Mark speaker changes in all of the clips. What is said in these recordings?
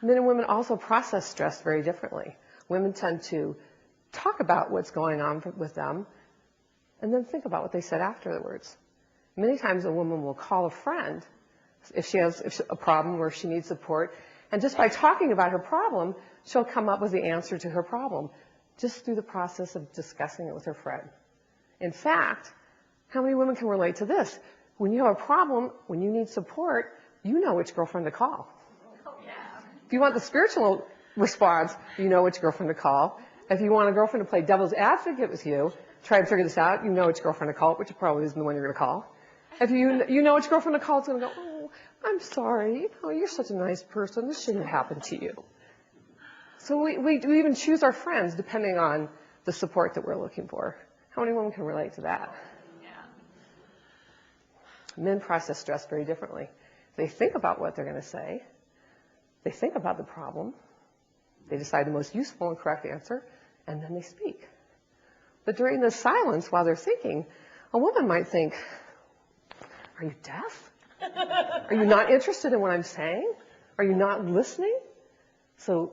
Speaker 1: Men and women also process stress very differently. Women tend to talk about what's going on with them and then think about what they said afterwards. Many times a woman will call a friend if she has a problem or she needs support, and just by talking about her problem, she'll come up with the answer to her problem just through the process of discussing it with her friend. In fact, how many women can relate to this? When you have a problem, when you need support, you know which girlfriend to call. If you want the spiritual response, you know which girlfriend to call. If you want a girlfriend to play devil's advocate with you, try to figure this out, you know which girlfriend to call, which probably isn't the one you're going to call. If you know which girlfriend to call, it's going to go, oh, I'm sorry. Oh, you're such a nice person. This shouldn't have happened to you. So we even choose our friends depending on the support that we're looking for. How many women can relate to that? Yeah. Men process stress very differently. They think about what they're going to say. They think about the problem. They decide the most useful and correct answer, and then they speak. But during the silence, while they're thinking, a woman might think, are you deaf? Are you not interested in what I'm saying? Are you not listening? So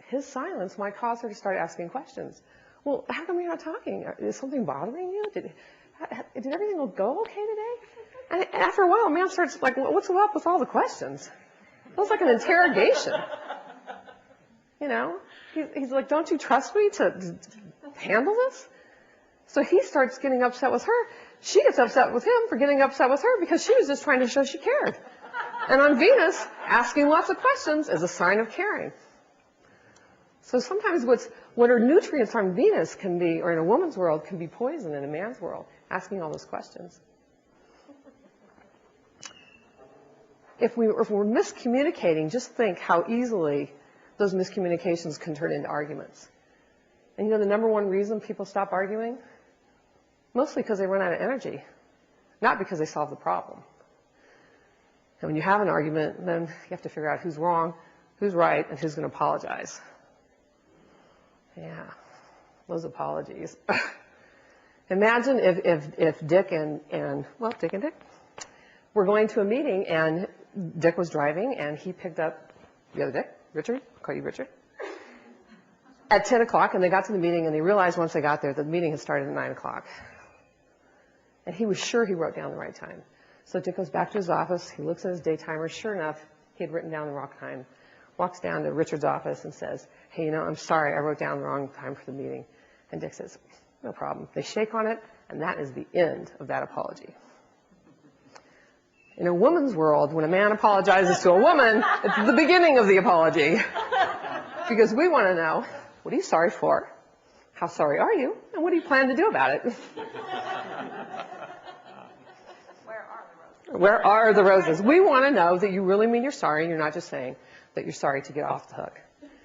Speaker 1: his silence might cause her to start asking questions. Well, how come you're not talking? Is something bothering you? Did everything go okay today? And after a while, a man starts like, what's up with all the questions? It was like an interrogation. You know? He's like, don't you trust me to handle this? So he starts getting upset with her. She gets upset with him for getting upset with her because she was just trying to show she cared. And on Venus, asking lots of questions is a sign of caring. So sometimes what are nutrients on Venus can be, or in a woman's world, can be poison in a man's world, asking all those questions. If we're miscommunicating, just think how easily those miscommunications can turn into arguments. And you know the number one reason people stop arguing? Mostly because they run out of energy, not because they solve the problem. And when you have an argument, then you have to figure out who's wrong, who's right, and who's going to apologize. Yeah, those apologies. Imagine if Dick and Dick were going to a meeting, and Dick was driving, and he picked up the other Dick, Richard, I'll call you Richard, at 10 o'clock, and they got to the meeting, and they realized once they got there that the meeting had started at 9 o'clock. And he was sure he wrote down the right time. So Dick goes back to his office, he looks at his day timer, sure enough, he had written down the wrong time, walks down to Richard's office and says, hey, I'm sorry, I wrote down the wrong time for the meeting. And Dick says, no problem. They shake on it, and that is the end of that apology. In a woman's world, when a man apologizes to a woman, it's the beginning of the apology. Because we want to know, what are you sorry for? How sorry are you? And what do you plan to do about it? Where are the roses? We want to know that you really mean you're sorry and you're not just saying that you're sorry to get off the hook.